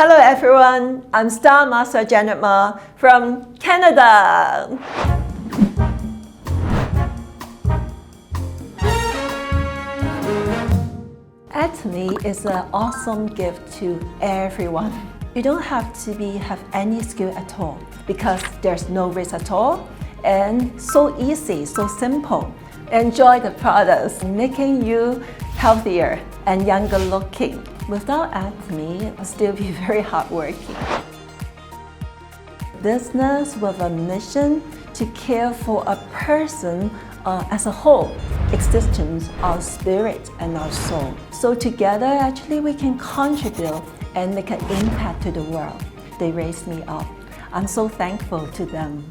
Hello everyone, I'm Star Master Janet Ma from Canada. ATOMY is an awesome gift to everyone. You don't have to have any skill at all because there's no risk at all and so easy, so simple. Enjoy the products, making you healthier and younger looking. Without ATOMY, I'll still be very hardworking. Business with a mission to care for a person as a whole, existence, our spirit and our soul. So together, actually, we can contribute and make an impact to the world. They raised me up. I'm so thankful to them.